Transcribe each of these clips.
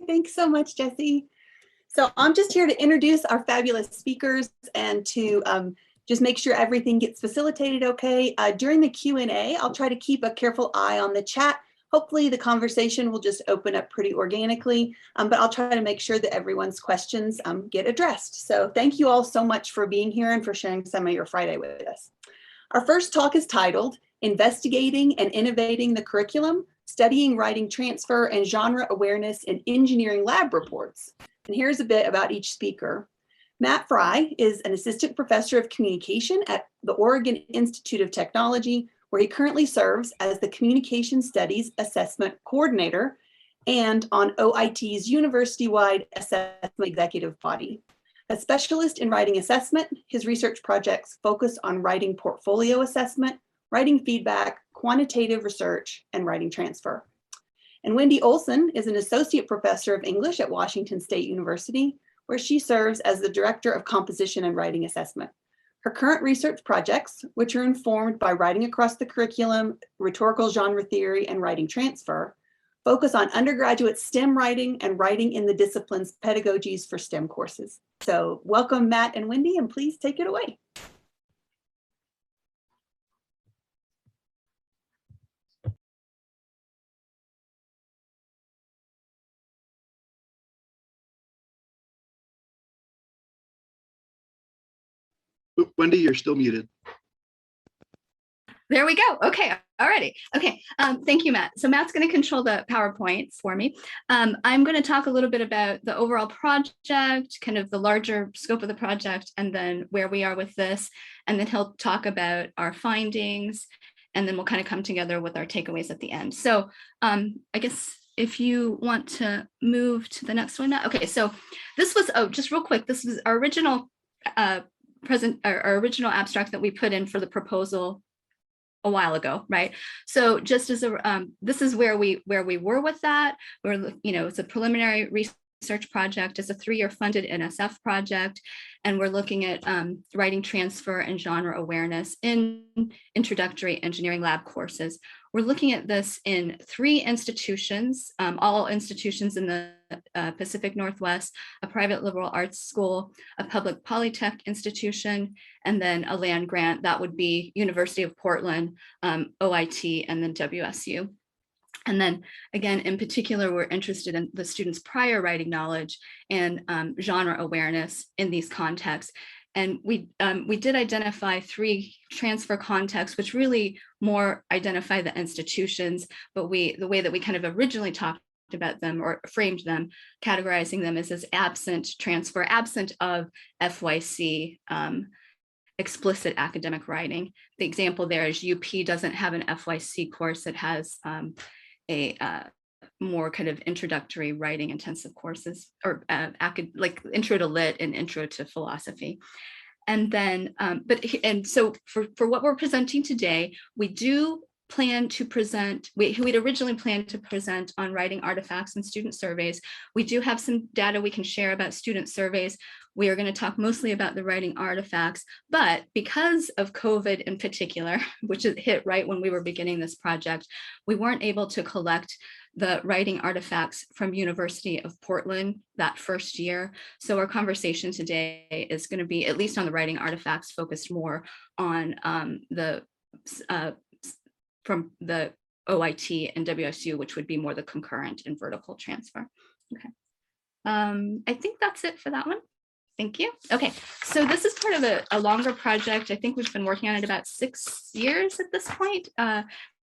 Thanks so much, Jessie. So I'm just here to introduce our fabulous speakers and to just make sure everything gets facilitated okay. During the Q&A, I'll try to keep a careful eye on the chat. Hopefully the conversation will just open up pretty organically, but I'll try to make sure that everyone's questions get addressed. So thank you all so much for being here and for sharing some of your Friday with us. Our first talk is titled Investigating and Innovating the Curriculum, Studying Writing Transfer and Genre Awareness in Engineering Lab Reports. And here's a bit about each speaker. Matt Fry is an assistant professor of communication at the Oregon Institute of Technology, where he currently serves as the Communication Studies Assessment Coordinator and on OIT's university-wide assessment executive body. A specialist in writing assessment, his research projects focus on writing portfolio assessment, writing feedback, quantitative research, and writing transfer. And Wendy Olson is an associate professor of English at Washington State University, where she serves as the director of composition and writing assessment. Her current research projects, which are informed by writing across the curriculum, rhetorical genre theory, and writing transfer, focus on undergraduate STEM writing and writing in the disciplines pedagogies for STEM courses. So welcome, Matt and Wendy, and please take it away. Wendy, you're still muted. There we go. Okay. Alrighty. Okay. Thank you, Matt. So Matt's going to control the PowerPoint for me. I'm going to talk a little bit about the overall project, kind of the larger scope of the project, and then where we are with this. And then he'll talk about our findings, and then we'll kind of come together with our takeaways at the end. So I guess if you want to move to the next one, Matt. Okay. So this was, just real quick, this was our original our original abstract that we put in for the proposal a while ago, right? So just as a, this is where we were with that. We're, it's a preliminary research project. It's a 3-year funded NSF project, and we're looking at writing transfer and genre awareness in introductory engineering lab courses. We're looking at this in 3 institutions, all institutions in the Pacific Northwest, a private liberal arts school, a public polytech institution, and then a land grant. That would be University of Portland, OIT, and then WSU. And then again, in particular, we're interested in the students' prior writing knowledge and genre awareness in these contexts. And we did identify 3 transfer contexts, which really more identify the institutions, but the way that we kind of originally talked about them or framed them, categorizing them is as absent transfer, absent of FYC explicit academic writing. The example there is UP doesn't have an FYC course. It has a more kind of introductory writing intensive courses, or like intro to lit and intro to philosophy. And then, so for what we're presenting today, we do plan to present, we'd originally planned to present on writing artifacts and student surveys. We do have some data we can share about student surveys. We are going to talk mostly about the writing artifacts, but because of COVID in particular, which hit right when we were beginning this project, we weren't able to collect the writing artifacts from University of Portland that first year. So our conversation today is going to be, at least on the writing artifacts, focused more on from the OIT and WSU, which would be more the concurrent and vertical transfer. Okay. I think that's it for that one. Thank you. Okay, so this is part of a longer project. I think we've been working on it about 6 years at this point,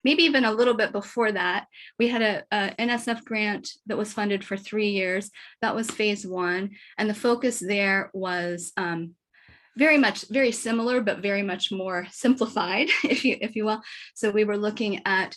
maybe even a little bit before that. We had a NSF grant that was funded for 3 years. That was phase 1. And the focus there was very similar, but very much more simplified, if you will. So we were looking at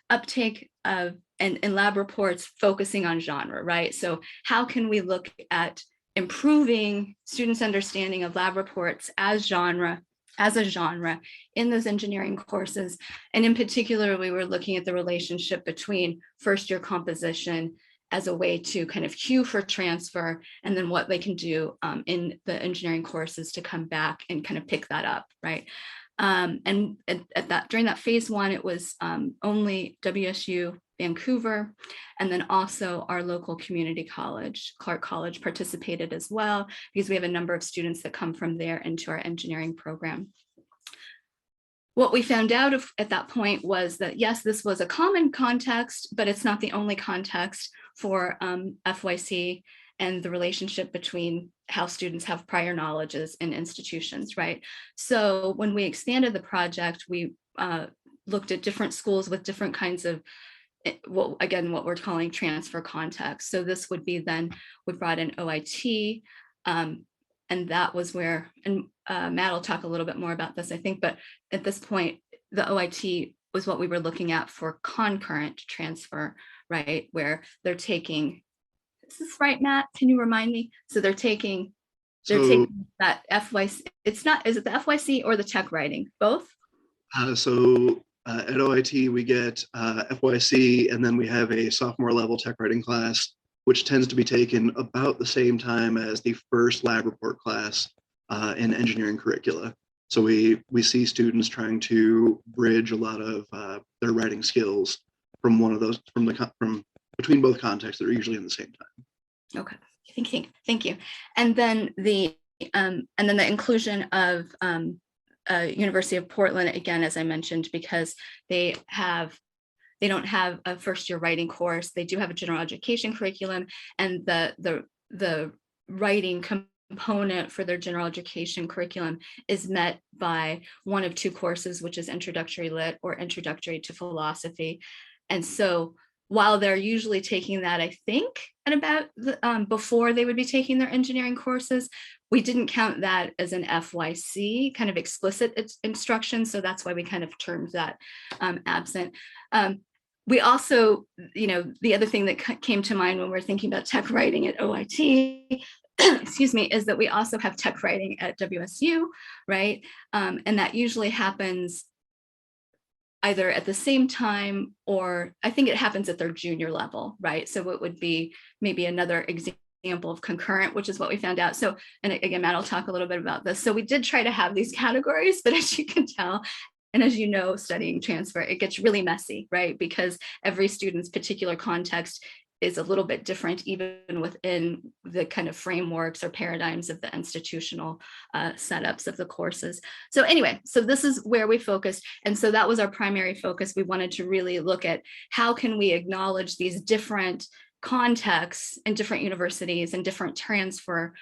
uptake of and lab reports focusing on genre, right? So how can we look at improving students' understanding of lab reports as a genre in those engineering courses? And in particular, we were looking at the relationship between first-year composition as a way to kind of cue for transfer, and then what they can do in the engineering courses to come back and kind of pick that up, right? And during that phase 1, it was only WSU Vancouver, and then also our local community college, Clark College, participated as well, because we have a number of students that come from there into our engineering program. What we found out at that point was that, yes, this was a common context, but it's not the only context for FYC and the relationship between how students have prior knowledges in institutions, right? So when we expanded the project, we looked at different schools with different kinds of, what we're calling transfer context. So this would be then, we brought in OIT, and that was where, and Matt will talk a little bit more about this, I think, but at this point, the OIT was what we were looking at for concurrent transfer, right? Where they're taking, is this right, Matt? Can you remind me? So they're taking that FYC, it's not, is it the FYC or the tech writing? Both? At OIT, we get FYC, and then we have a sophomore level tech writing class, which tends to be taken about the same time as the first lab report class in engineering curricula. So we see students trying to bridge a lot of their writing skills from one of those, from between both contexts that are usually in the same time. Okay, thank you. And then the inclusion of University of Portland, again, as I mentioned, because they don't have a first year writing course. They do have a general education curriculum, and the writing component for their general education curriculum is met by one of two courses, which is introductory lit or introductory to philosophy. And so while they're usually taking that, I think, at about before they would be taking their engineering courses, we didn't count that as an FYC kind of explicit instruction. So that's why we kind of termed that absent. We also, the other thing that came to mind when we're thinking about tech writing at OIT, excuse me, is that we also have tech writing at WSU, right? And that usually happens either at the same time, or I think it happens at their junior level, right? So it would be maybe another example of concurrent, which is what we found out. So, and again, Matt will talk a little bit about this. So we did try to have these categories, but as you can tell, and as you know, studying transfer, it gets really messy, right? Because every student's particular context is a little bit different, even within the kind of frameworks or paradigms of the institutional setups of the courses. So anyway, so this is where we focused. And so that was our primary focus. We wanted to really look at how can we acknowledge these different contexts in different universities and different transfer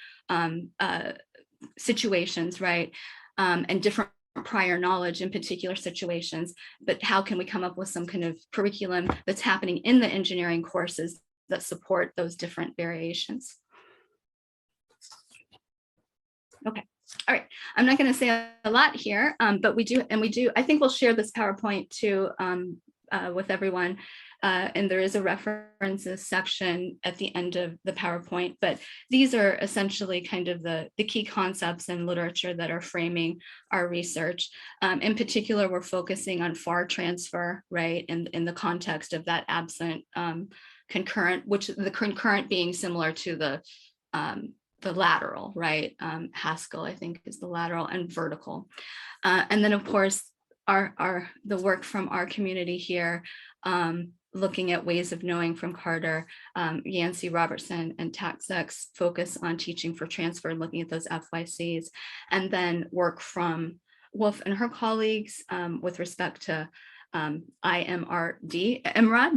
situations, right? And different prior knowledge in particular situations, but how can we come up with some kind of curriculum that's happening in the engineering courses that support those different variations. Okay, all right. I'm not going to say a lot here, but we do, I think we'll share this PowerPoint too with everyone. And there is a references section at the end of the PowerPoint, but these are essentially kind of the key concepts and literature that are framing our research. In particular, we're focusing on FAR transfer, right, in the context of that absent concurrent, which the concurrent being similar to the lateral, right? Haskell, I think, is the lateral, and vertical. And then, of course, the work from our community here, looking at ways of knowing from Carter, Yancey, Robertson, and Taxex focus on teaching for transfer and looking at those FYCs, and then work from Wolfe and her colleagues with respect to IMRD,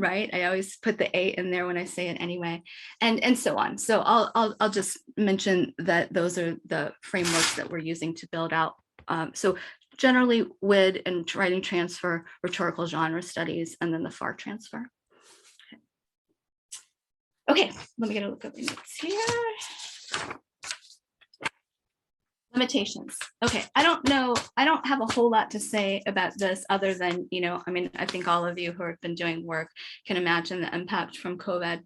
right? I always put the A in there when I say it anyway, and so on. So I'll just mention that those are the frameworks that we're using to build out. So generally WID and writing transfer, rhetorical genre studies, and then the FAR transfer. Okay, let me get a look at my notes here. Limitations. Okay, I don't have a whole lot to say about this other than, I mean, I think all of you who have been doing work can imagine the impact from COVID,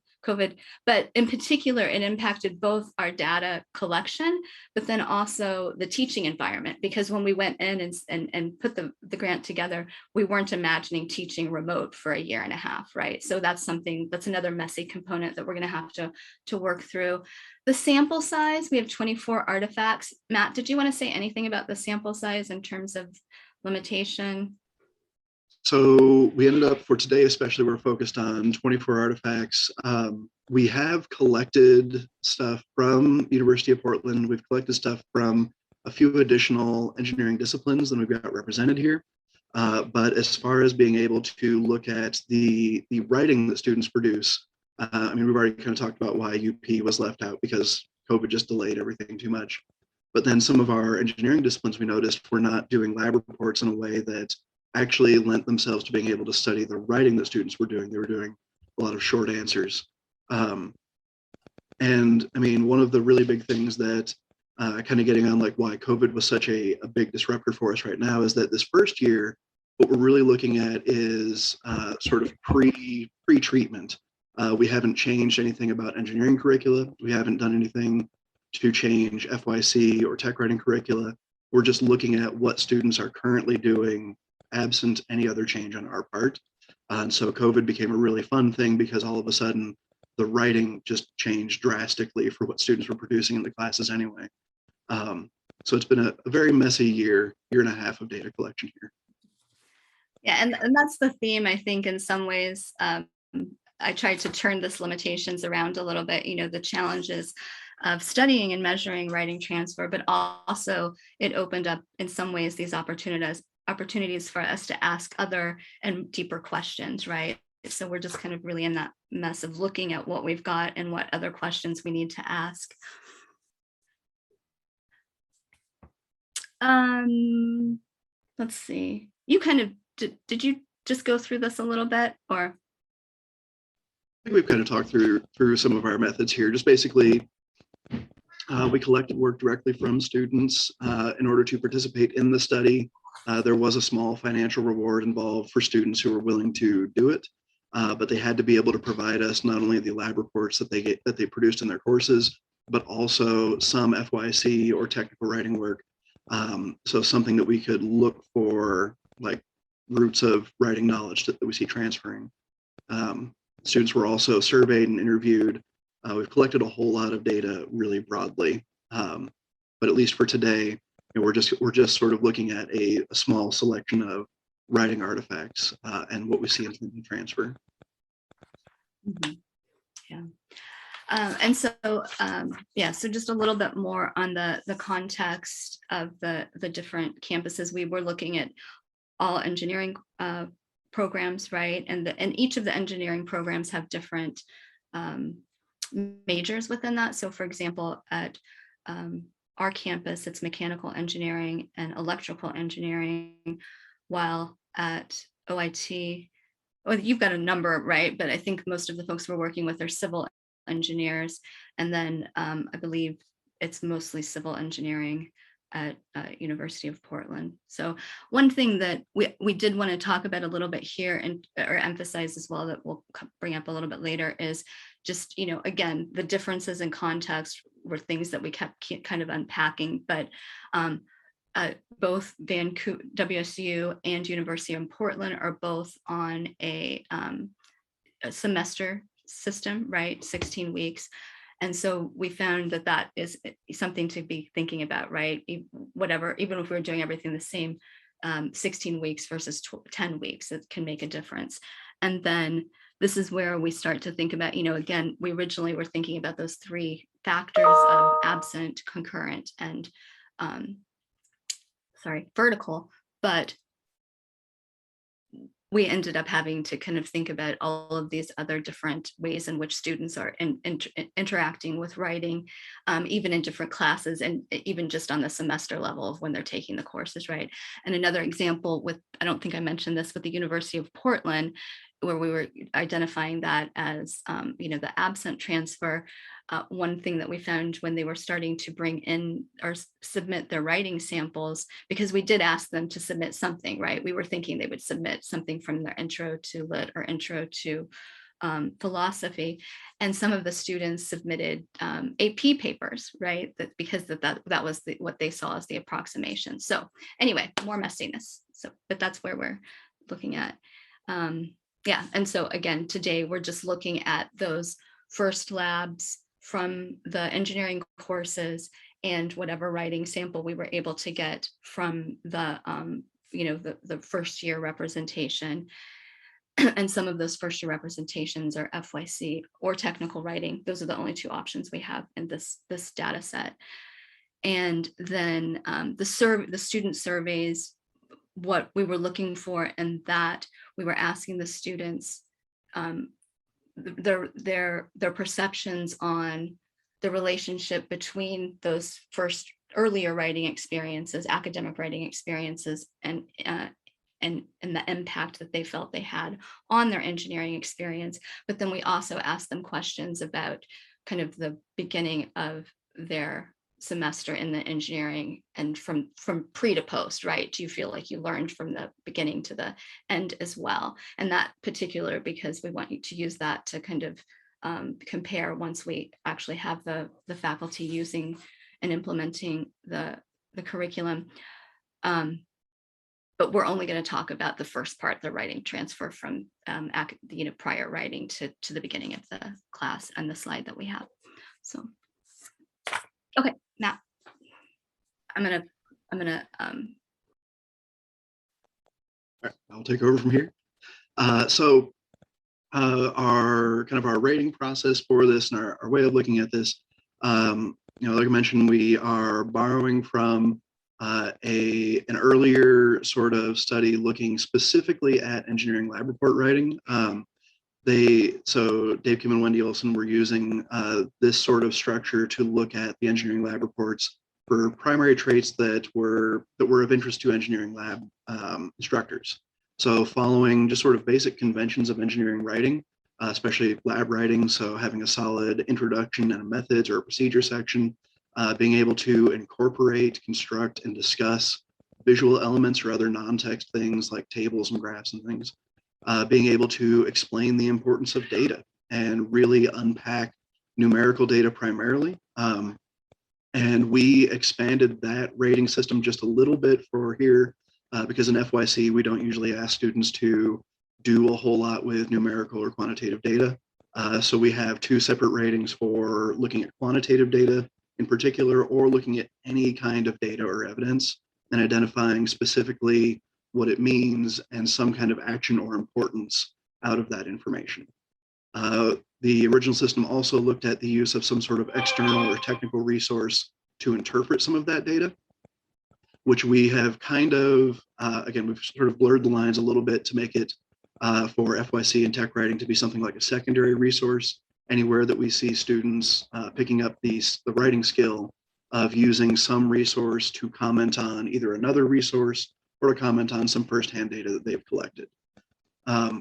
but in particular, it impacted both our data collection, but then also the teaching environment, because when we went in and put the grant together, we weren't imagining teaching remote for a year and a half, right? So that's another messy component that we're gonna have to work through. The sample size, we have 24 artifacts. Matt, did you want to say anything about the sample size in terms of limitation? So we ended up, for today especially, we're focused on 24 artifacts. We have collected stuff from University of Portland. We've collected stuff from a few additional engineering disciplines than we've got represented here. But as far as being able to look at the writing that students produce, I mean, we've already kind of talked about why UP was left out because COVID just delayed everything too much. But then some of our engineering disciplines we noticed were not doing lab reports in a way that actually lent themselves to being able to study the writing that students were doing. They were doing a lot of short answers. And I mean, one of the really big things that kind of getting on like why COVID was such a big disruptor for us right now is that this first year, what we're really looking at is sort of pre-treatment. We haven't changed anything about engineering curricula. We haven't done anything to change FYC or tech writing curricula. We're just looking at what students are currently doing absent any other change on our part. And so COVID became a really fun thing because all of a sudden the writing just changed drastically for what students were producing in the classes anyway. So it's been a very messy year and a half of data collection here. Yeah, and that's the theme, I think, in some ways. I tried to turn this limitations around a little bit, the challenges of studying and measuring writing transfer, but also it opened up in some ways these opportunities for us to ask other and deeper questions, right? So we're just kind of really in that mess of looking at what we've got and what other questions we need to ask. Let's see. You kind of, did you just go through this a little bit, or? I think we've kind of talked through some of our methods here. Just basically, we collected work directly from students in order to participate in the study. There was a small financial reward involved for students who were willing to do it, but they had to be able to provide us not only the lab reports that they produced in their courses, but also some FYC or technical writing work. So something that we could look for, like roots of writing knowledge that we see transferring. Students were also surveyed and interviewed. We've collected a whole lot of data really broadly, but at least for today, we're just sort of looking at a small selection of writing artifacts and what we see in terms of transfer. Mm-hmm. Yeah. And so, so just a little bit more on the context of the different campuses. We were looking at all engineering programs, right? And each of the engineering programs have different majors within that. So for example, at our campus, it's mechanical engineering and electrical engineering, while at OIT, well, you've got a number, right? But I think most of the folks we're working with are civil engineers. And then I believe it's mostly civil engineering at University of Portland. So one thing that we did want to talk about a little bit here or emphasize as well that we'll bring up a little bit later is just, again, the differences in context were things that we kept kind of unpacking, but both Vancouver, WSU and University of Portland are both on a semester system, right? 16 weeks. And so we found that is something to be thinking about, right? Whatever, even if we're doing everything the same, 16 weeks versus 10 weeks, it can make a difference. And then this is where we start to think about, again, we originally were thinking about those three factors of absent, concurrent, and vertical, but we ended up having to kind of think about all of these other different ways in which students are interacting with writing, even in different classes and even just on the semester level of when they're taking the courses, right? And another example with, I don't think I mentioned this, with the University of Portland, where we were identifying that as, the absent transfer. One thing that we found when they were starting to bring in or submit their writing samples, because we did ask them to submit something, right? We were thinking they would submit something from their intro to lit or intro to philosophy. And some of the students submitted AP papers, right? Because that was what they saw as the approximation. So anyway, more messiness. So, but that's where we're looking at. Yeah, and so again, today we're just looking at those first labs from the engineering courses and whatever writing sample we were able to get from the the first year representation. And some of those first year representations are FYC or technical writing. Those are the only two options we have in this data set. And then the student surveys, what we were looking for, and that we were asking the students their perceptions on the relationship between those first earlier writing experiences, academic writing experiences, and the impact that they felt they had on their engineering experience. But then we also asked them questions about kind of the beginning of their semester in the engineering, and from pre to post, right? Do you feel like you learned from the beginning to the end as well? And that particular, because we want you to use that to kind of compare once we actually have the faculty using and implementing the curriculum. But we're only going to talk about the first part, the writing transfer from prior writing to the beginning of the class, and the slide that we have. So, okay, now I'm gonna All right, I'll take over from here. Our rating process for this, and our way of looking at this, like I mentioned, we are borrowing from an earlier sort of study looking specifically at engineering lab report writing. So Dave Kim and Wendy Olson were using this sort of structure to look at the engineering lab reports for primary traits that were of interest to engineering lab instructors. So following just sort of basic conventions of engineering writing, especially lab writing, so having a solid introduction and a methods or a procedure section, being able to incorporate, construct, and discuss visual elements or other non-text things like tables and graphs and things, being able to explain the importance of data and really unpack numerical data primarily. And we expanded that rating system just a little bit for here, because in FYC, we don't usually ask students to do a whole lot with numerical or quantitative data. So we have two separate ratings for looking at quantitative data in particular, or looking at any kind of data or evidence and identifying specifically what it means and some kind of action or importance out of that information. The original system also looked at the use of some sort of external or technical resource to interpret some of that data, which we have kind of, again, we've sort of blurred the lines a little bit to make it for FYC and tech writing to be something like a secondary resource. Anywhere that we see students picking up the writing skill of using some resource to comment on either another resource or to comment on some firsthand data that they've collected.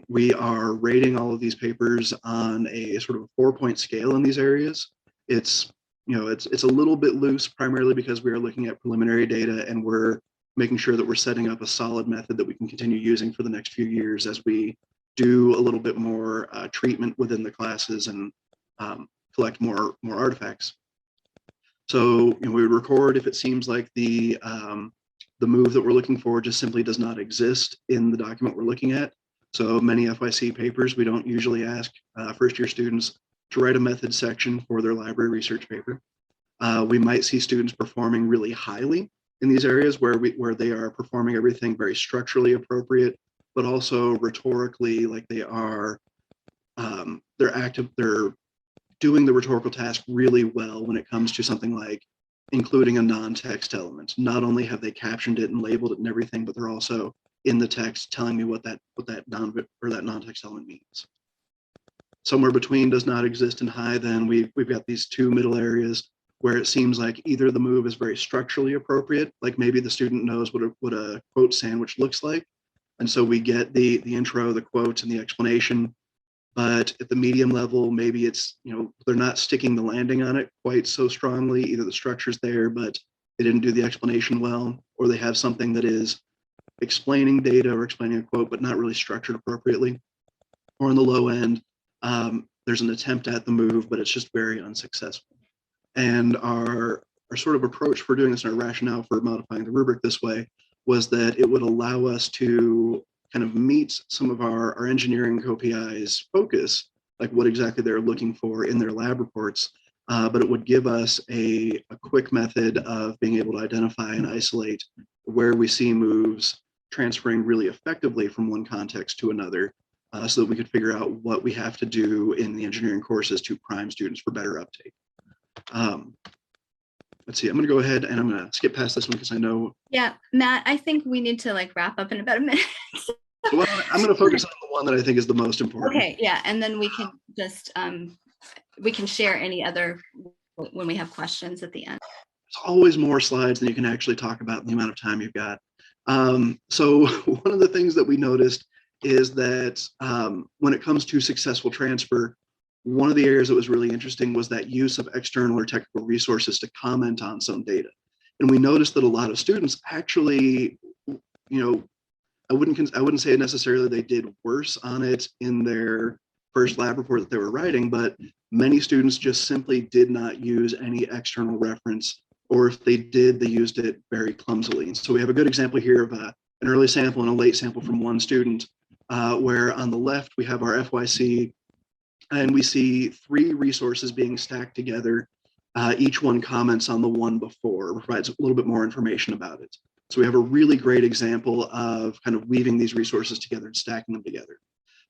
We are rating all of these papers on a sort of 4-point scale in these areas. It's a little bit loose, primarily because we are looking at preliminary data and we're making sure that we're setting up a solid method that we can continue using for the next few years as we do a little bit more treatment within the classes and collect more artifacts. So we would record if it seems like the move that we're looking for just simply does not exist in the document we're looking at. So many FYC papers, we don't usually ask first-year students to write a method section for their library research paper. We might see students performing really highly in these areas where they are performing everything very structurally appropriate, but also rhetorically, like they're doing the rhetorical task really well when it comes to something like including a non-text element. Not only have they captioned it and labeled it and everything, but they're also in the text telling me what that non-text element means. Somewhere between does not exist in high, then we've got these two middle areas where it seems like either the move is very structurally appropriate, like maybe the student knows what a quote sandwich looks like, and so we get the intro, the quotes, and the explanation. But at the medium level, maybe it's, they're not sticking the landing on it quite so strongly. Either the structure's there, but they didn't do the explanation well, or they have something that is explaining data or explaining a quote, but not really structured appropriately. Or on the low end, there's an attempt at the move, but it's just very unsuccessful. And our sort of approach for doing this, and our rationale for modifying the rubric this way, was that it would allow us to kind of meet some of our engineering co-PI's focus, like what exactly they're looking for in their lab reports, but it would give us a quick method of being able to identify and isolate where we see moves, transferring really effectively from one context to another, so that we could figure out what we have to do in the engineering courses to prime students for better uptake. Let's see, I'm going to go ahead and I'm going to skip past this one because I know. Yeah, Matt, I think we need to like wrap up in about a minute. So I'm going to focus on the one that I think is the most important. Okay, yeah, and then we can just we can share any other when we have questions at the end. There's always more slides than you can actually talk about in the amount of time you've got. So one of the things that we noticed is that when it comes to successful transfer, one of the areas that was really interesting was that use of external or technical resources to comment on some data. And we noticed that a lot of students actually, I wouldn't say necessarily they did worse on it in their first lab report that they were writing, but many students just simply did not use any external reference, or if they did, they used it very clumsily. So we have a good example here of an early sample and a late sample from one student, where on the left we have our FYC, and we see 3 resources being stacked together. Each one comments on the one before, provides a little bit more information about it. So we have a really great example of kind of weaving these resources together and stacking them together.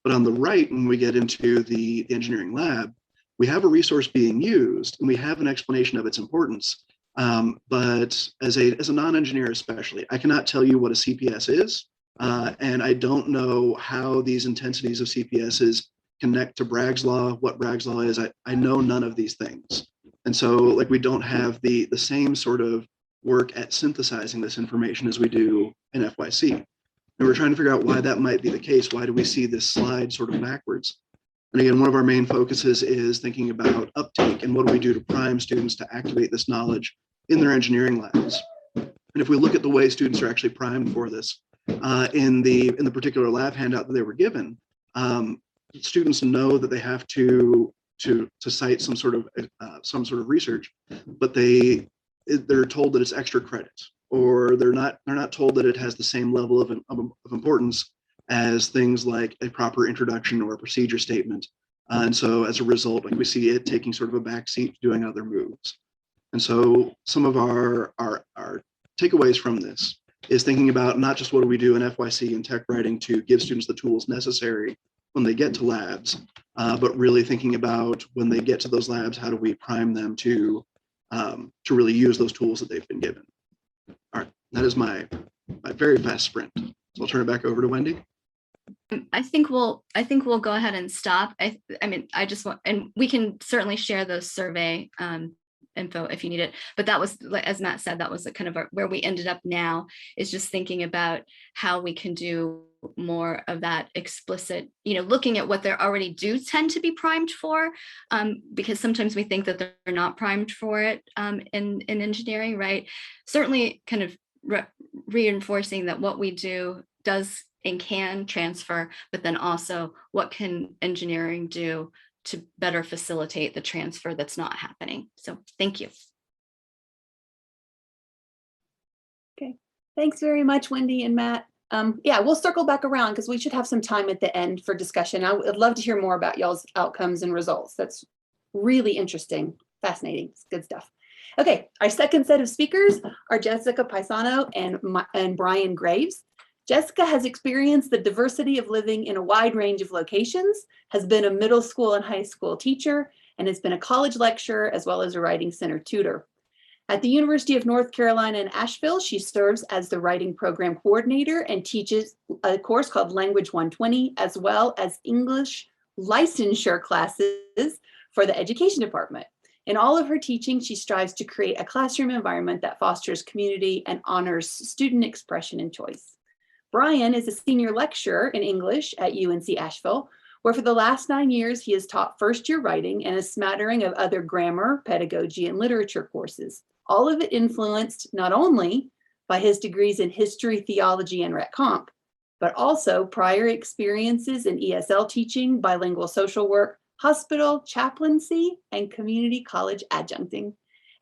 But on the right, when we get into the engineering lab, we have a resource being used and we have an explanation of its importance. But as a non-engineer especially, I cannot tell you what a CPS is. And I don't know how these intensities of CPSs connect to Bragg's law, what Bragg's law is. I know none of these things. And so like we don't have the same sort of work at synthesizing this information as we do in FYC. And we're trying to figure out why that might be the case. Why do we see this slide sort of backwards? And again, one of our main focuses is thinking about uptake and what do we do to prime students to activate this knowledge in their engineering labs. And if we look at the way students are actually primed for this, in the particular lab handout that they were given, students know that they have to cite some sort of research, but they're told that it's extra credit, or they're not told that it has the same level of importance as things like a proper introduction or a procedure statement. And so as a result, like we see it taking sort of a backseat to doing other moves. And so some of our takeaways from this is thinking about not just what do we do in FYC and tech writing to give students the tools necessary when they get to labs, but really thinking about when they get to those labs, how do we prime them to really use those tools that they've been given. All right, that is my very fast sprint. So I'll turn it back over to Wendy. I think we'll go ahead and stop. I mean, I just want, and we can certainly share those survey info if you need it. But that was, as Matt said, that was kind of where we ended up now, is just thinking about how we can do more of that explicit, looking at what they already do tend to be primed for, because sometimes we think that they're not primed for it in engineering, right? Certainly kind of reinforcing that what we do does and can transfer, but then also what can engineering do to better facilitate the transfer that's not happening. So thank you. Okay, thanks very much, Wendy and Matt. Yeah, we'll circle back around because we should have some time at the end for discussion. I would love to hear more about y'all's outcomes and results. That's really interesting, fascinating, it's good stuff. Okay, our second set of speakers are Jessica Paisano and Brian Graves. Jessica has experienced the diversity of living in a wide range of locations, has been a middle school and high school teacher, and has been a college lecturer as well as a writing center tutor. At the University of North Carolina in Asheville, she serves as the writing program coordinator and teaches a course called Language 120, as well as English licensure classes for the education department. In all of her teaching, she strives to create a classroom environment that fosters community and honors student expression and choice. Brian is a senior lecturer in English at UNC Asheville, where for the last 9 years, he has taught first-year writing and a smattering of other grammar, pedagogy, and literature courses, all of it influenced not only by his degrees in history, theology, and Rhet Comp, but also prior experiences in ESL teaching, bilingual social work, hospital, chaplaincy, and community college adjuncting.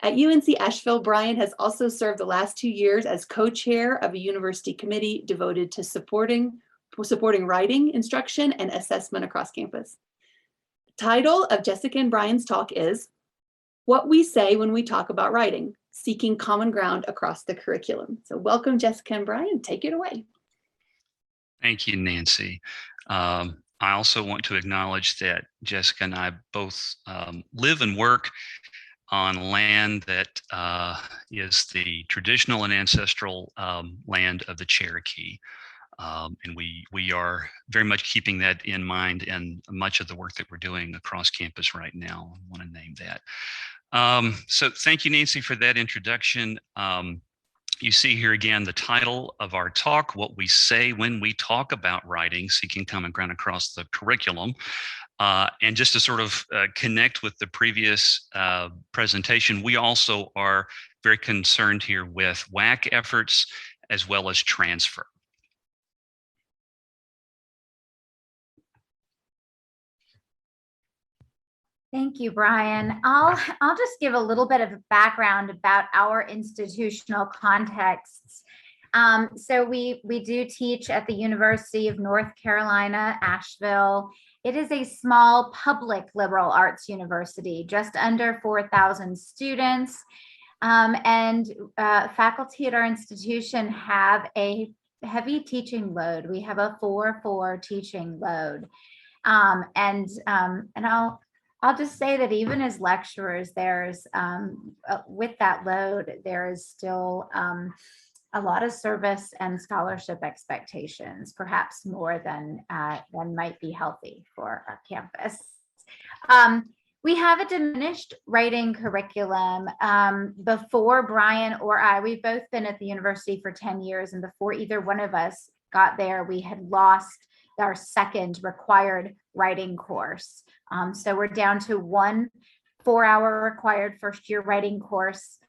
At UNC Asheville, Brian has also served the last 2 years as co-chair of a university committee devoted to supporting writing, instruction, and assessment across campus. The title of Jessica and Brian's talk is What We Say When We Talk About Writing, Seeking Common Ground Across the Curriculum. So welcome, Jessica and Brian, take it away. Thank you, Nancy. I also want to acknowledge that Jessica and I both live and work on land that is the traditional and ancestral land of the Cherokee. And we are very much keeping that in mind in much of the work that we're doing across campus right now. I want to name that. So thank you, Nancy, for that introduction. You see here again the title of our talk, What We Say When We Talk About Writing, Seeking Common Ground Across the Curriculum. And just to sort of connect with the previous presentation, we also are very concerned here with WAC efforts as well as transfer. Thank you, Brian. I'll just give a little bit of background about our institutional contexts. So we do teach at the University of North Carolina, Asheville. It is a small public liberal arts university, just under 4,000 students. And faculty at our institution have a heavy teaching load. We have a 4-4 teaching load. And I'll just say that even as lecturers, there's with that load, there is still a lot of service and scholarship expectations, perhaps more than might be healthy for our campus. We have a diminished writing curriculum. Before Brian or I, we've both been at the university for 10 years, and before either one of us got there, we had lost our second required writing course. So we're down to 1 4-hour required first-year writing course.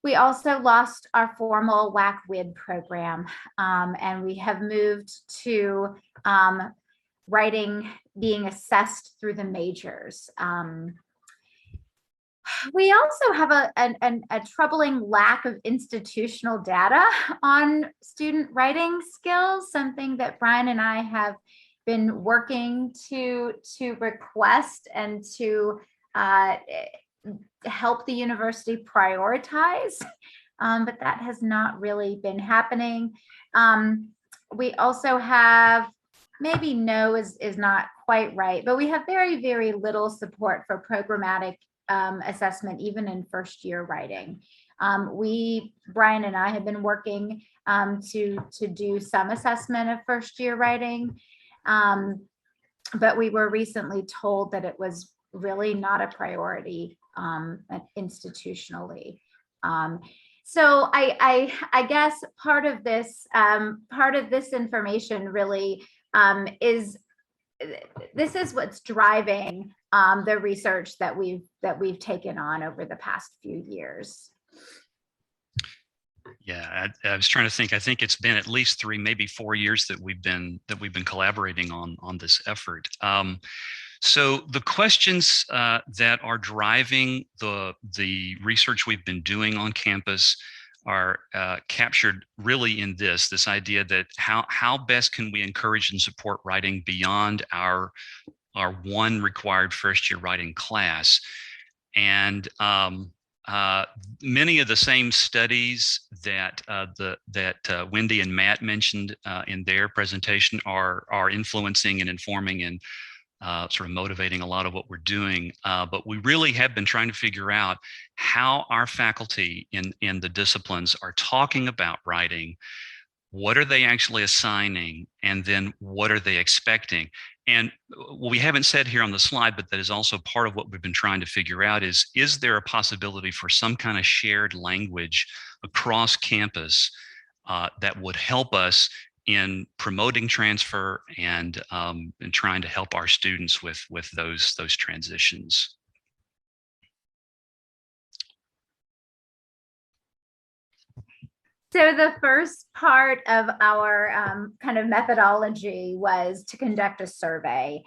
We also lost our formal WAC VIII program, and we have moved to writing being assessed through the majors. We also have a troubling lack of institutional data on student writing skills, something that Brian and I have been working to request and to help the university prioritize, but that has not really been happening. We also have, maybe no is not quite right, but we have very, very little support for programmatic assessment, even in first year writing. Brian and I have been working to do some assessment of first year writing, but we were recently told that it was really not a priority institutionally. So I guess part of this information really is what's driving the research that we've taken on over the past few years. Yeah, I was trying to think. I think it's been at least 3, maybe 4 years that we've been collaborating on this effort. So the questions that are driving the research we've been doing on campus are captured really in this idea that how best can we encourage and support writing beyond our 1 required first year writing class. And many of the same studies that Wendy and Matt mentioned in their presentation are influencing and informing and sort of motivating a lot of what we're doing. But we really have been trying to figure out how our faculty in the disciplines are talking about writing. What are they actually assigning? And then what are they expecting? And what we haven't said here on the slide, but that is also part of what we've been trying to figure out is there a possibility for some kind of shared language across campus that would help us in promoting transfer and trying to help our students with those transitions? So the first part of our kind of methodology was to conduct a survey.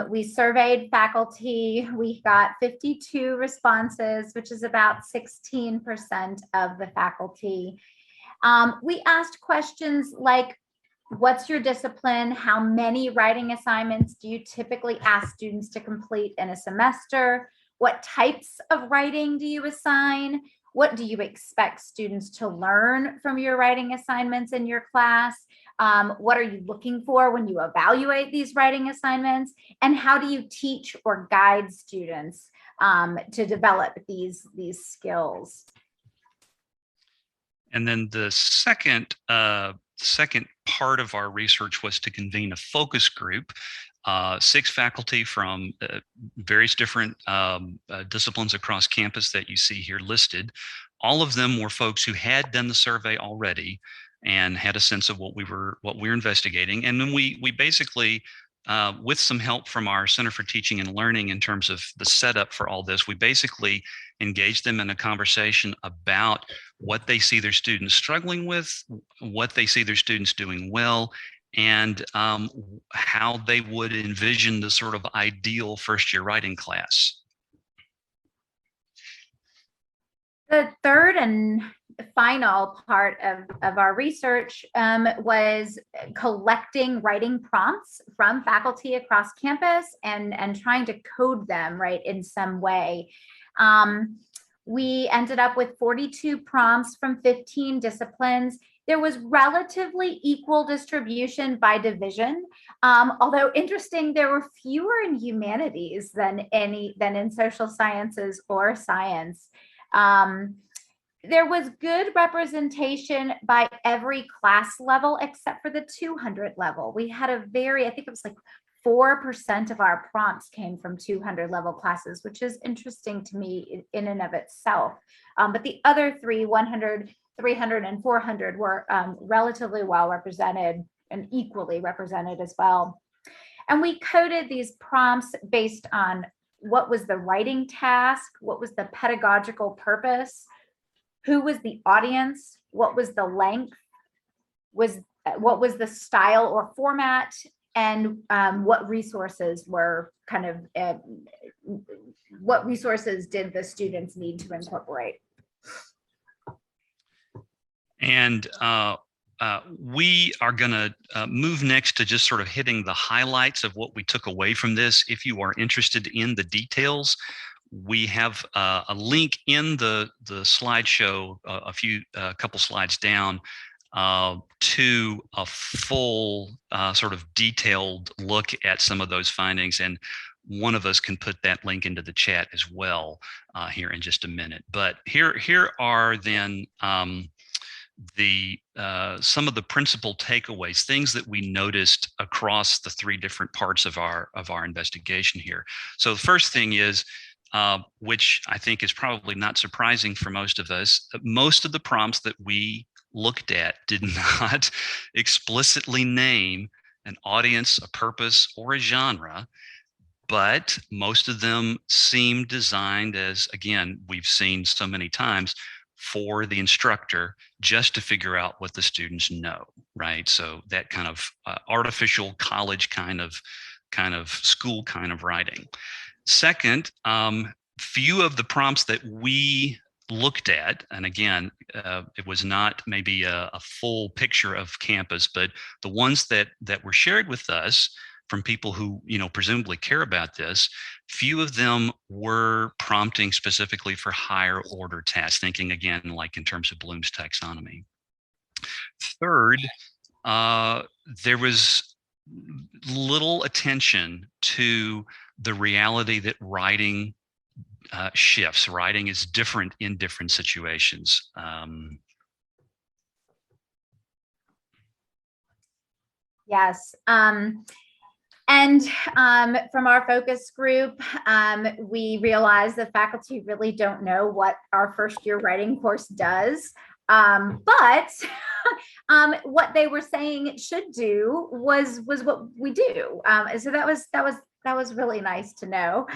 We surveyed faculty. We got 52 responses, which is about 16% of the faculty. We asked questions like, what's your discipline? How many writing assignments do you typically ask students to complete in a semester? What types of writing do you assign? What do you expect students to learn from your writing assignments in your class? What are you looking for when you evaluate these writing assignments? And how do you teach or guide students to develop these skills? And then the second part of our research was to convene a focus group, 6 faculty from various different disciplines across campus that you see here listed. All of them were folks who had done the survey already and had a sense of what we're investigating. And then we basically, with some help from our Center for Teaching and Learning in terms of the setup for all this, we basically engaged them in a conversation about what they see their students struggling with, what they see their students doing well, and how they would envision the sort of ideal first-year writing class. The third and final part of our research was collecting writing prompts from faculty across campus and trying to code them, right, in some way. We ended up with 42 prompts from 15 disciplines. There was relatively equal distribution by division, although interesting, there were fewer in humanities than in social sciences or science. There was good representation by every class level except for the 200 level. We had I think it was like 4% of our prompts came from 200 level classes, which is interesting to me in and of itself. But the other 100, 300, and 400 were relatively well represented and equally represented as well. And we coded these prompts based on what was the writing task, what was the pedagogical purpose, who was the audience, what was the length, what was the style or format, and what resources were what resources did the students need to incorporate. And we are going to move next to just sort of hitting the highlights of what we took away from this. If you are interested in the details, we have a link in the slideshow, a couple slides down, to a full sort of detailed look at some of those findings. And one of us can put that link into the chat as well here in just a minute. But here are then some of the principal takeaways, things that we noticed across the 3 different parts of our investigation here. So the first thing is, which I think is probably not surprising for most of us, most of the prompts that we looked at did not explicitly name an audience, a purpose, or a genre, but most of them seem designed as, again, we've seen so many times, for the instructor just to figure out what the students know, right? So that kind of artificial college kind of school kind of writing. Second, few of the prompts that we looked at, and again, it was not maybe a full picture of campus, but the ones that were shared with us from people who, presumably care about this, few of them were prompting specifically for higher order tasks, thinking again, like in terms of Bloom's taxonomy. Third, there was little attention to the reality that writing shifts. Writing is different in different situations. Yes. And from our focus group, we realized that faculty really don't know what our first-year writing course does. But what they were saying it should do was what we do. So that was really nice to know.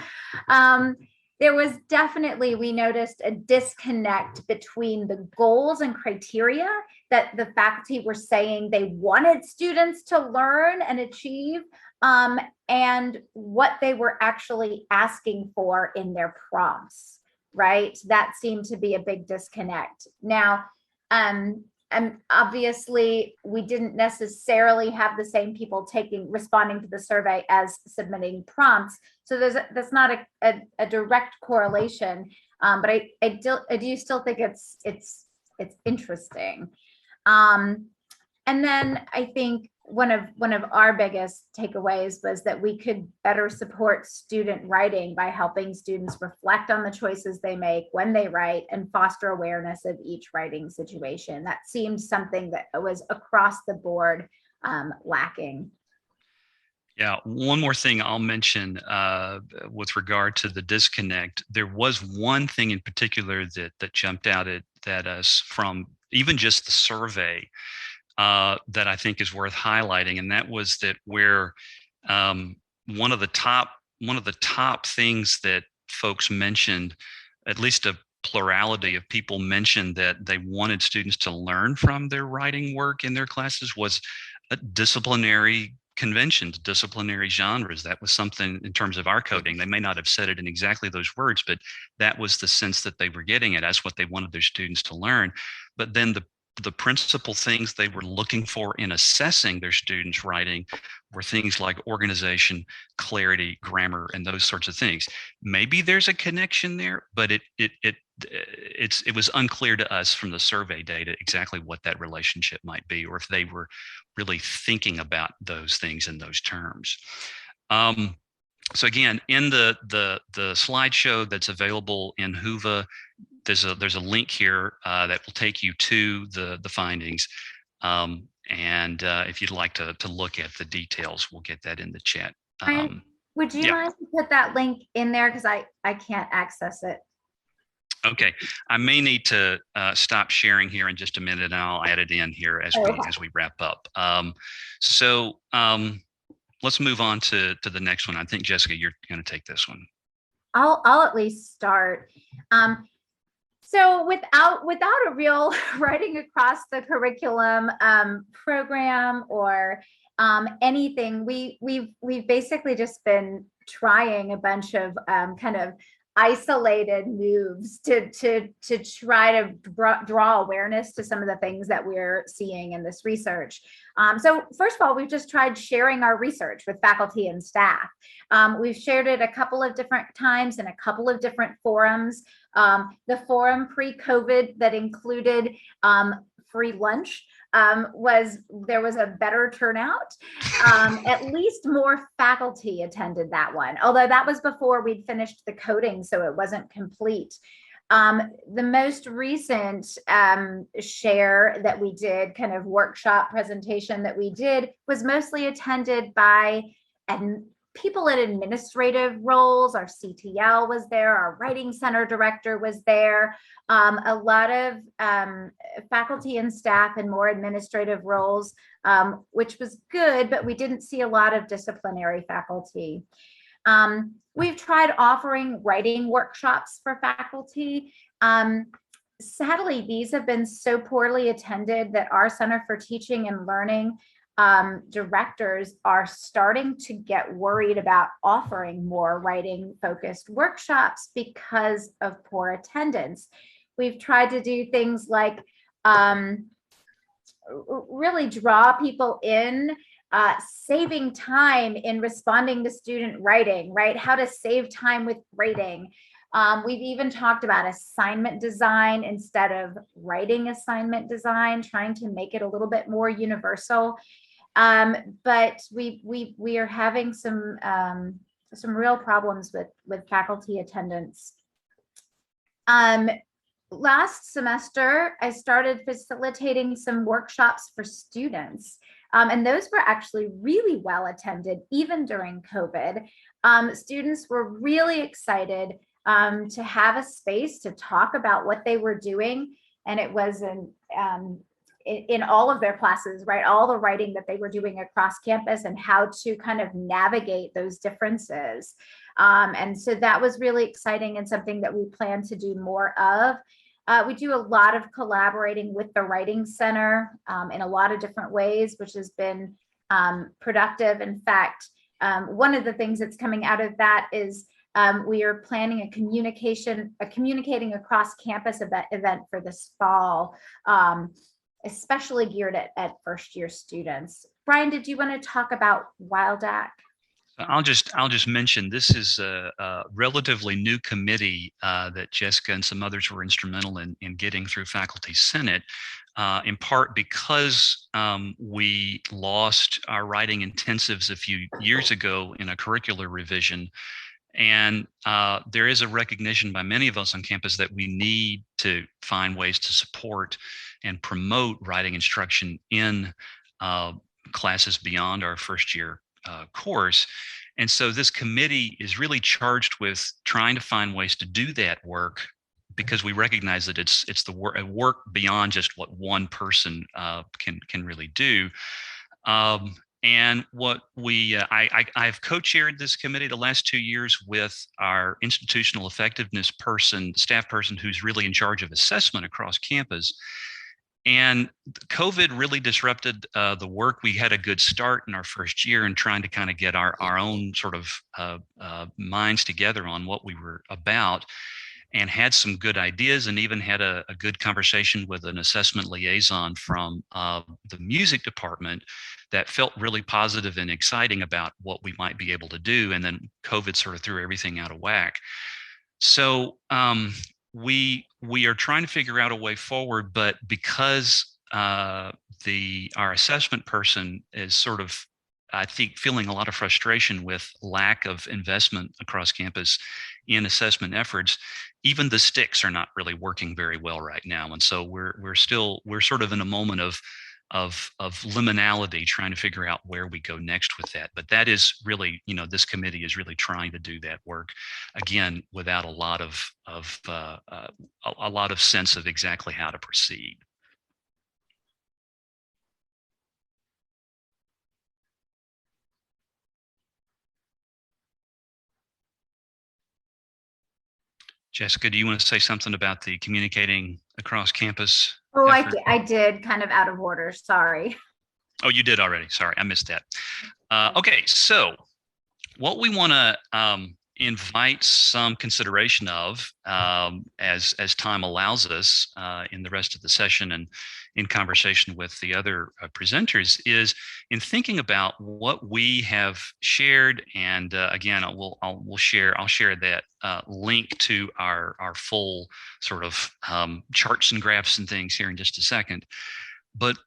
There was definitely, we noticed a disconnect between the goals and criteria that the faculty were saying they wanted students to learn and achieve, and what they were actually asking for in their prompts, right? That seemed to be a big disconnect. Now, and obviously we didn't necessarily have the same people responding to the survey as submitting prompts. So that's not a direct correlation, but I do still think it's interesting. And then I think one of our biggest takeaways was that we could better support student writing by helping students reflect on the choices they make when they write and foster awareness of each writing situation. That seemed something that was across the board lacking. Yeah, one more thing I'll mention with regard to the disconnect. There was one thing in particular that jumped out at us from even just the survey that I think is worth highlighting, and that was that where one of the top things that folks mentioned, at least a plurality of people mentioned that they wanted students to learn from their writing work in their classes, was disciplinary conventions, disciplinary genres. That was something in terms of our coding. They may not have said it in exactly those words, but that was the sense that they were getting it. That's what they wanted their students to learn. But then the principal things they were looking for in assessing their students' writing were things like organization, clarity, grammar, and those sorts of things. Maybe there's a connection there, but it was unclear to us from the survey data exactly what that relationship might be, or if they were really thinking about those things in those terms. So again, in the slideshow that's available in Whova, there's a link here that will take you to the findings. And if you'd like to look at the details, we'll get that in the chat. Would you mind to put that link in there, because I can't access it? Okay, I may need to stop sharing here in just a minute, and I'll add it in here as we wrap up. Let's move on to the next one. I think, Jessica, you're going to take this one. I'll at least start. So without a real writing across the curriculum program or anything, we've basically just been trying a bunch of kind of isolated moves to try to draw awareness to some of the things that we're seeing in this research. So first of all, we've just tried sharing our research with faculty and staff. We've shared it a couple of different times in a couple of different forums. The forum pre-COVID that included free lunch there was a better turnout. At least more faculty attended that one, although that was before we'd finished the coding, so it wasn't complete. The most recent share that we did, kind of workshop presentation that we did, was mostly attended by people in administrative roles. Our CTL was there, our writing center director was there, a lot of faculty and staff in more administrative roles, which was good, but we didn't see a lot of disciplinary faculty. We've tried offering writing workshops for faculty. Sadly, these have been so poorly attended that our Center for Teaching and Learning directors are starting to get worried about offering more writing focused workshops because of poor attendance. We've tried to do things like really draw people in, saving time in responding to student writing, right? How to save time with grading. We've even talked about assignment design instead of writing assignment design, trying to make it a little bit more universal. But we are having some real problems with faculty attendance. Last semester, I started facilitating some workshops for students, and those were actually really well attended, even during COVID. Students were really excited to have a space to talk about what they were doing, and it was in all of their classes, right? All the writing that they were doing across campus and how to kind of navigate those differences. And so that was really exciting and something that we plan to do more of. We do a lot of collaborating with the Writing Center in a lot of different ways, which has been productive. In fact, one of the things that's coming out of that is we are planning a communicating across campus event for this fall, especially geared at first year students. Brian, did you want to talk about WILDAC? I'll just mention this is a relatively new committee that Jessica and some others were instrumental in getting through Faculty Senate. in part because we lost our writing intensives a few years ago in a curricular revision. And there is a recognition by many of us on campus that we need to find ways to support and promote writing instruction in classes beyond our first year course. And so this committee is really charged with trying to find ways to do that work, because we recognize that it's the work beyond just what one person can really do. And what I've co-chaired this committee the last 2 years with our institutional effectiveness staff person who's really in charge of assessment across campus. And COVID really disrupted the work. We had a good start in our first year in trying to kind of get our own sort of minds together on what we were about, and had some good ideas, and even had a good conversation with an assessment liaison from the music department that felt really positive and exciting about what we might be able to do. And then COVID sort of threw everything out of whack. So we are trying to figure out a way forward, but because our assessment person is sort of, I think, feeling a lot of frustration with lack of investment across campus in assessment efforts, even the sticks are not really working very well right now. And so we're sort of in a moment of liminality, trying to figure out where we go next with that. But that is really, this committee is really trying to do that work, again, without a lot of sense of exactly how to proceed. Jessica, do you want to say something about the communicating across campus? Oh, I did, kind of out of order. Sorry. Oh, you did already. Sorry, I missed that. Okay, so what we want to invite some consideration of as time allows us in the rest of the session and in conversation with the other presenters is in thinking about what we have shared. And again, I'll share that link to our full sort of charts and graphs and things here in just a second. But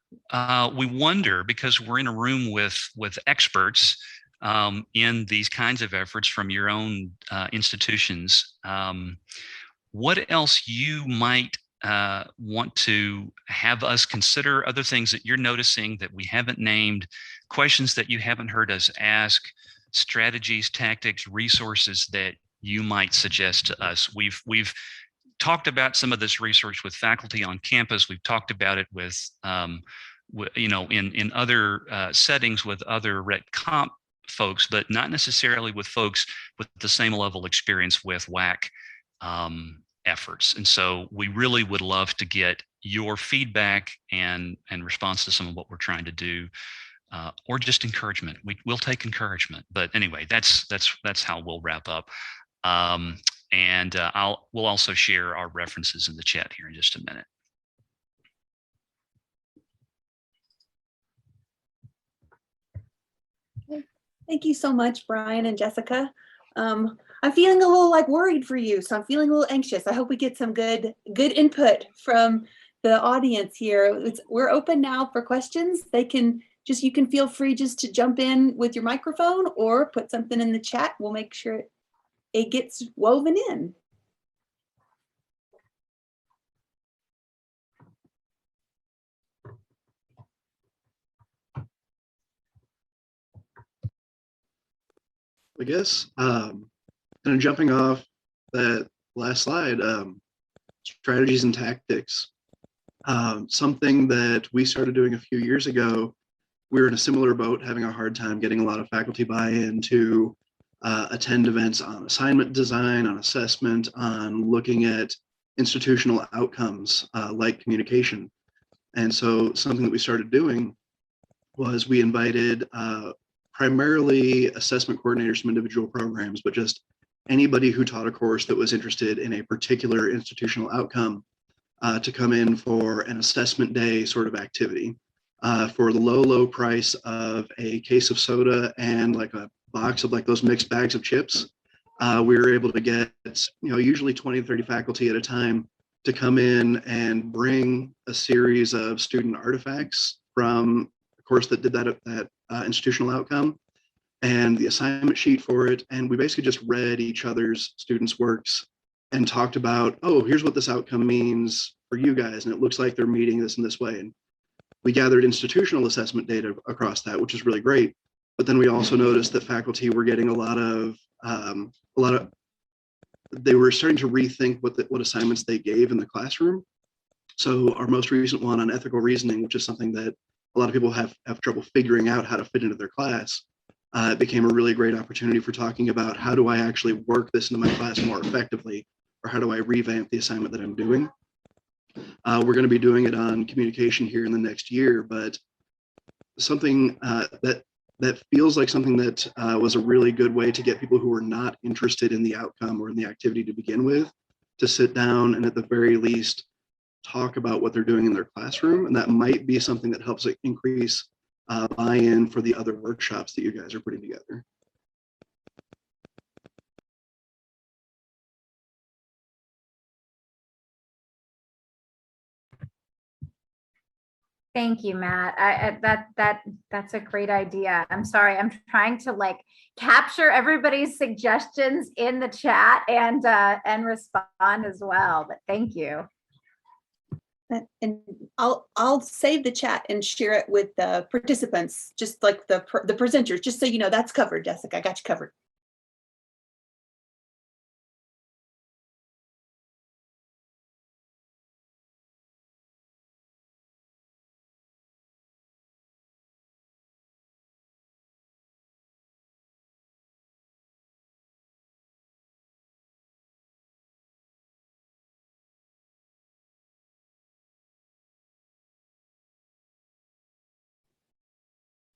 we wonder, because we're in a room with experts in these kinds of efforts from your own institutions, what else you might want to have us consider, other things that you're noticing that we haven't named, questions that you haven't heard us ask, strategies, tactics, resources that you might suggest to us. We've talked about some of this research with faculty on campus. We've talked about it with in other settings with other Rhet Comp folks, but not necessarily with folks with the same level of experience with WAC efforts. And so we really would love to get your feedback and response to some of what we're trying to do, or just encouragement. We'll take encouragement. But anyway, that's how we'll wrap up. And we'll also share our references in the chat here in just a minute. Thank you so much, Brian and Jessica. I'm feeling a little worried for you, so I'm feeling a little anxious. I hope we get some good input from the audience here. We're open now for questions. You can feel free just to jump in with your microphone or put something in the chat. We'll make sure it gets woven in. I guess, kind of jumping off that last slide, strategies and tactics. Something that we started doing a few years ago, we were in a similar boat, having a hard time getting a lot of faculty buy-in to attend events on assignment design, on assessment, on looking at institutional outcomes like communication. And so something that we started doing was we invited primarily assessment coordinators from individual programs, but just anybody who taught a course that was interested in a particular institutional outcome to come in for an assessment day sort of activity. For the low price of a case of soda and like a box of like those mixed bags of chips, we were able to get, usually 20 to 30 faculty at a time to come in and bring a series of student artifacts from a course that did that institutional outcome and the assignment sheet for it. And we basically just read each other's students' works and talked about, oh, here's what this outcome means for you guys. And it looks like they're meeting this in this way. And we gathered institutional assessment data across that, which is really great. But then we also noticed that faculty were getting a lot of, they were starting to rethink what assignments they gave in the classroom. So our most recent one on ethical reasoning, which is something that a lot of people have trouble figuring out how to fit into their class, it became a really great opportunity for talking about how do I actually work this into my class more effectively, or how do I revamp the assignment that I'm doing. We're going to be doing it on communication here in the next year, but something that feels like something that was a really good way to get people who are not interested in the outcome or in the activity to begin with to sit down and at the very least talk about what they're doing in their classroom. And that might be something that helps increase buy-in for the other workshops that you guys are putting together. Thank you, Matt. That's a great idea. I'm sorry, I'm trying to like capture everybody's suggestions in the chat and respond as well. But thank you. And I'll save the chat and share it with the participants, just like the presenters, just so you know that's covered, Jessica. I got you covered.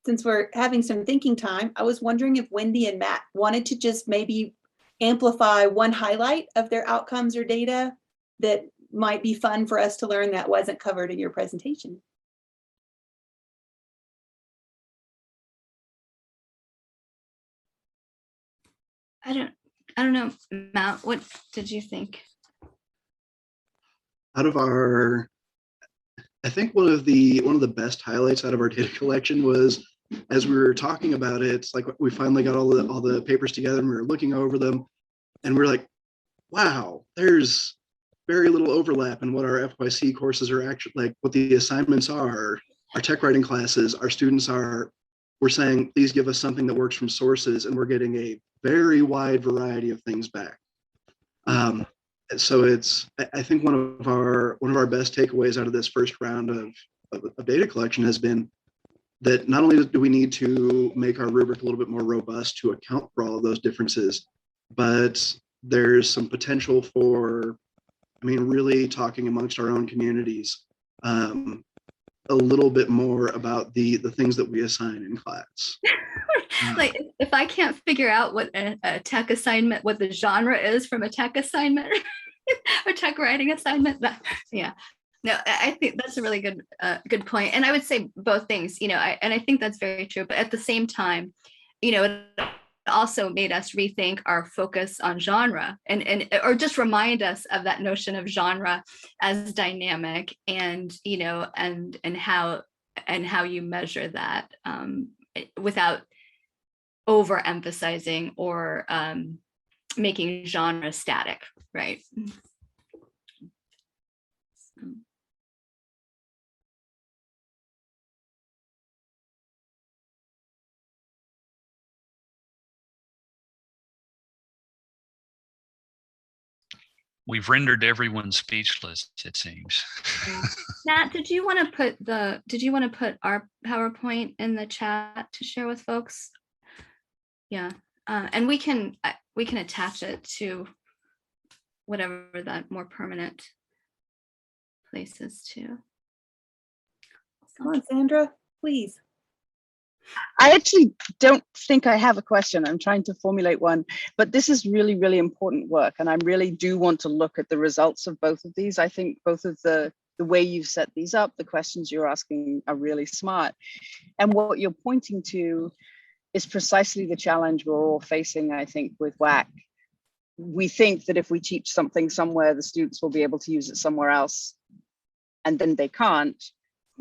Since we're having some thinking time, I was wondering if Wendy and Matt wanted to just maybe amplify one highlight of their outcomes or data that might be fun for us to learn that wasn't covered in your presentation. I don't know, Matt, what did you think? Out of our, I think one of the best highlights out of our data collection was, as we were talking about it, it's like we finally got all the papers together and we were looking over them and we're like, wow, there's very little overlap in what our FYC courses are actually, like what the assignments are, our tech writing classes, our students are, we're saying, please give us something that works from sources, and we're getting a very wide variety of things back. So it's, I think one of our best takeaways out of this first round of data collection has been that not only do we need to make our rubric a little bit more robust to account for all of those differences, but there's some potential for, I mean, really talking amongst our own communities a little bit more about the things that we assign in class. Like if I can't figure out what a tech assignment, what the genre is from a tech assignment or tech writing assignment, yeah. No, I think that's a really good point. And I would say both things, you know, and I think that's very true. But at the same time, you know, it also made us rethink our focus on genre or just remind us of that notion of genre as dynamic and, you know, and how you measure that without overemphasizing or making genre static, right? We've rendered everyone speechless, it seems. Matt, did you want to put our PowerPoint in the chat to share with folks? Yeah, and we can attach it to whatever that more permanent place is too. Come on, Sandra, please. I actually don't think I have a question. I'm trying to formulate one, but this is really, really important work. And I really do want to look at the results of both of these. I think both of the way you've set these up, the questions you're asking are really smart. And what you're pointing to is precisely the challenge we're all facing, I think, with WAC we think that if we teach something somewhere, the students will be able to use it somewhere else, and then they can't.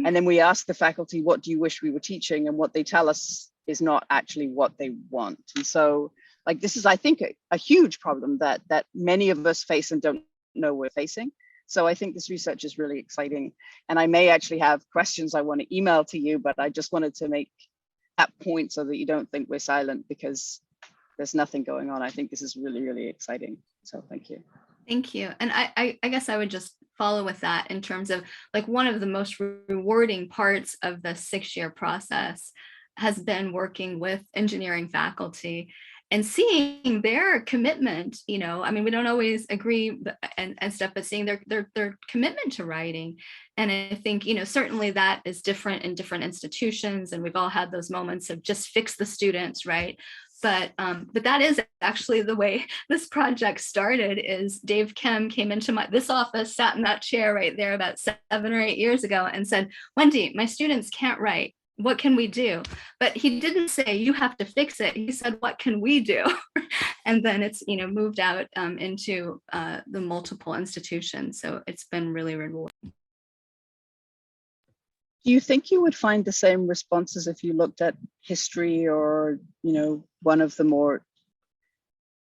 And then we ask the faculty, what do you wish we were teaching? And what they tell us is not actually what they want. And so, like, this is, I think, a huge problem that many of us face and don't know we're facing. So I think this research is really exciting. And I may actually have questions I want to email to you, but I just wanted to make that point so that you don't think we're silent, because there's nothing going on. I think this is really, really exciting. So thank you. Thank you. And I guess I would just follow with that in terms of, like, one of the most rewarding parts of the 6-year process has been working with engineering faculty and seeing their commitment. You know, I mean, we don't always agree and stuff, but seeing their commitment to writing. And I think, you know, certainly that is different in different institutions, and we've all had those moments of just fix the students, right? But that is actually the way this project started. Is Dave Kem came into this office, sat in that chair right there about 7 or 8 years ago, and said, "Wendy, my students can't write. What can we do?" But he didn't say, "You have to fix it." He said, "What can we do?" And then it's, you know, moved out into the multiple institutions. So it's been really rewarding. Do you think you would find the same responses if you looked at history or, you know, one of the more,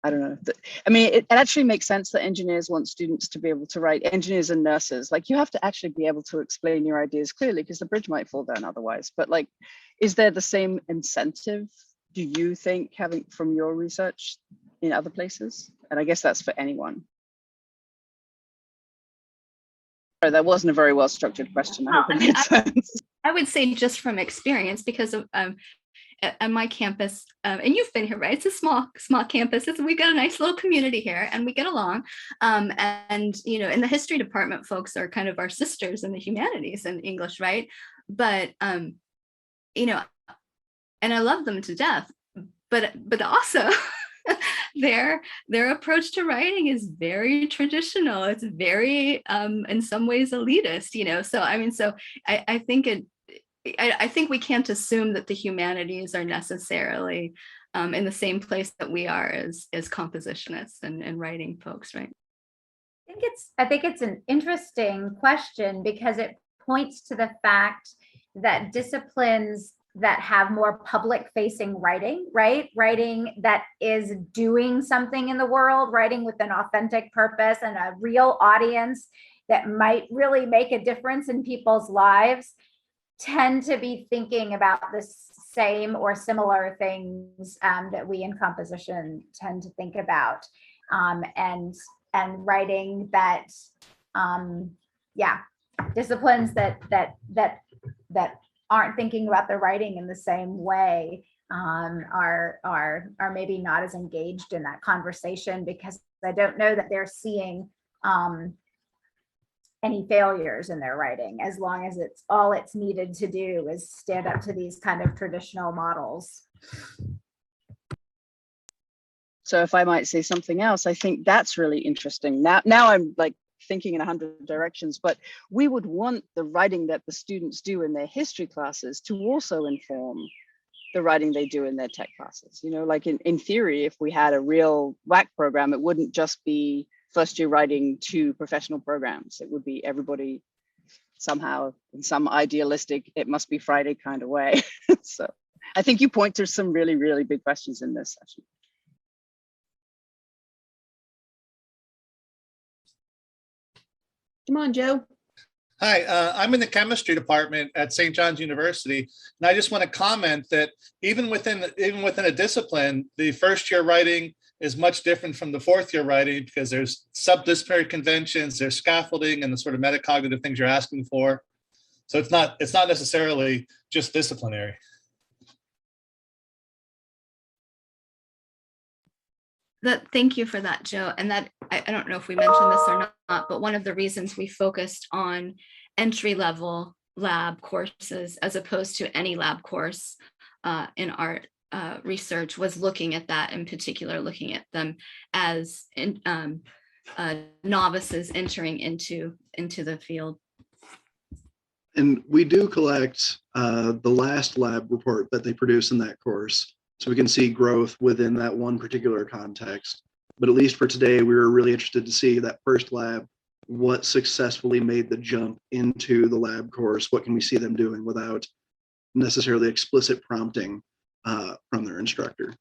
I don't know. I mean, it actually makes sense that engineers want students to be able to write, engineers and nurses. Like, you have to actually be able to explain your ideas clearly, because the bridge might fall down otherwise. But, like, is there the same incentive, do you think, having from your research in other places? And I guess that's for anyone. That wasn't a very well structured question. I hope it made sense. I would say just from experience, because of at my campus, and you've been here, right? It's a small campus. We've got a nice little community here, and we get along. And you know, in the history department, folks are kind of our sisters in the humanities and English, right? But you know, and I love them to death. But also, their approach to writing is very traditional. It's very, in some ways, elitist. You know, so I mean, so I think we can't assume that the humanities are necessarily in the same place that we are as compositionists and writing folks, right? I think it's an interesting question, because it points to the fact that disciplines that have more public facing writing, right? Writing that is doing something in the world, writing with an authentic purpose and a real audience that might really make a difference in people's lives, tend to be thinking about the same or similar things that we in composition tend to think about, and writing that, disciplines that aren't thinking about their writing in the same way are maybe not as engaged in that conversation, because I don't know that they're seeing any failures in their writing, as long as it's needed to do is stand up to these kind of traditional models. So if I might say something else, I think that's really interesting. Now I'm like thinking in 100 directions, but we would want the writing that the students do in their history classes to also inform the writing they do in their tech classes. You know, like in theory, if we had a real WAC program, it wouldn't just be first year writing to professional programs. It would be everybody somehow in some idealistic, it must be Friday kind of way. So I think you point to some really, really big questions in this session. Come on, Joe. Hi, I'm in the chemistry department at St. John's University, and I just want to comment that even within a discipline, the first year writing is much different from the fourth year writing, because there's subdisciplinary conventions, there's scaffolding, and the sort of metacognitive things you're asking for. So it's not necessarily just disciplinary. Thank you for that, Joe. And that, I don't know if we mentioned this or not, but one of the reasons we focused on entry-level lab courses as opposed to any lab course in our research was looking at that, in particular, looking at them as novices entering into the field. And we do collect the last lab report that they produce in that course, so we can see growth within that one particular context. But at least for today, we were really interested to see that first lab, what successfully made the jump into the lab course. What can we see them doing without necessarily explicit prompting from their instructor?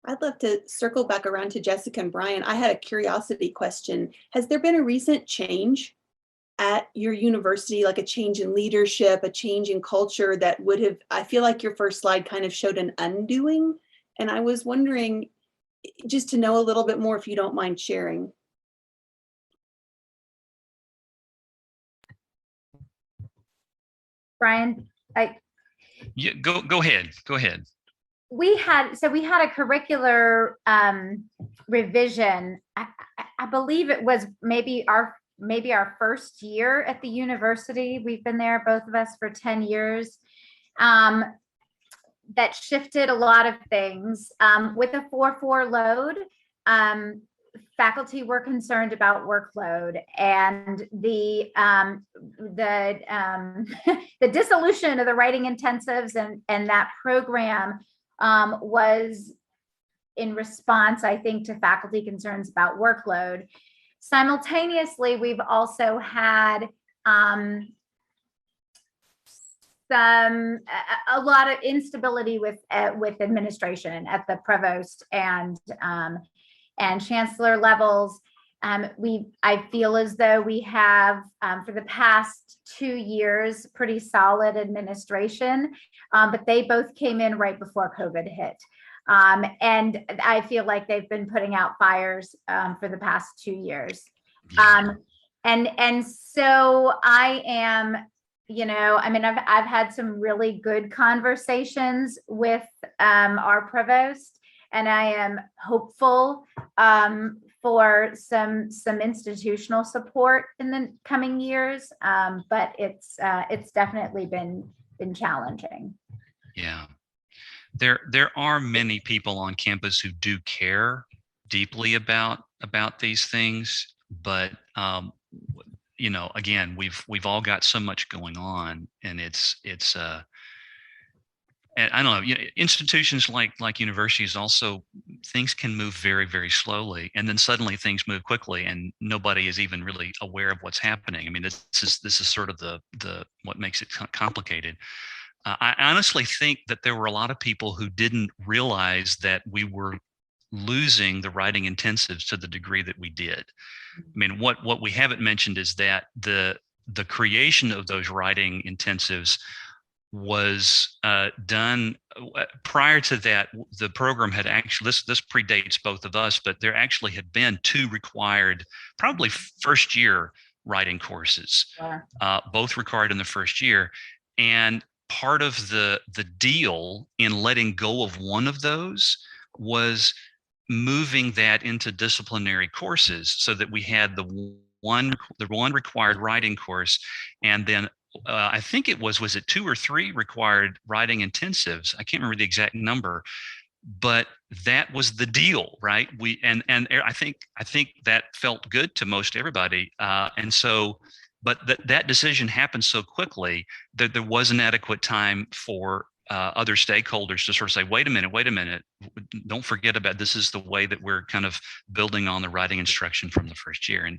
I'd love to circle back around to Jessica and Brian. I had a curiosity question. Has there been a recent change at your university, like a change in leadership, a change in culture that would have, I feel like your first slide kind of showed an undoing. And I was wondering just to know a little bit more, if you don't mind sharing. Brian, Yeah, go ahead. Go ahead. we had a curricular revision. I believe it was maybe our first year at the university. We've been there, both of us, for 10 years. That shifted a lot of things. With a 4-4 load, faculty were concerned about workload, and the the dissolution of the writing intensives and that program was in response, I think, to faculty concerns about workload. Simultaneously, we've also had a lot of instability with administration at the provost and chancellor levels. I feel as though we have, for the past 2 years, pretty solid administration, but they both came in right before COVID hit. And I feel like they've been putting out fires for the past 2 years. And so I am, I mean, I've had some really good conversations with our provost, and I am hopeful for some institutional support in the coming years. But it's definitely been challenging. Yeah. There are many people on campus who do care deeply about these things, but again, we've all got so much going on, and it's and I don't know, institutions like universities also, things can move very, very slowly, and then suddenly things move quickly, and nobody is even really aware of what's happening. I mean, this is sort of the what makes it complicated. I honestly think that there were a lot of people who didn't realize that we were losing the writing intensives to the degree that we did. I mean, what we haven't mentioned is that the creation of those writing intensives was done prior to that. The program had actually, this predates both of us, but there actually had been 2 required, probably first year writing courses, both required in the first year. And part of the deal in letting go of one of those was moving that into disciplinary courses, so that we had the one required writing course, and then I think it was it 2 or 3 required writing intensives? I can't remember the exact number, but that was the deal, right? And I think that felt good to most everybody, and so. But that decision happened so quickly that there wasn't adequate time for other stakeholders to sort of say, wait a minute, don't forget about this. Is the way that we're kind of building on the writing instruction from the first year,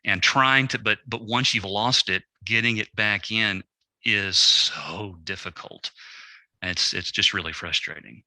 and trying to, but once you've lost it, getting it back in is so difficult. And it's just really frustrating.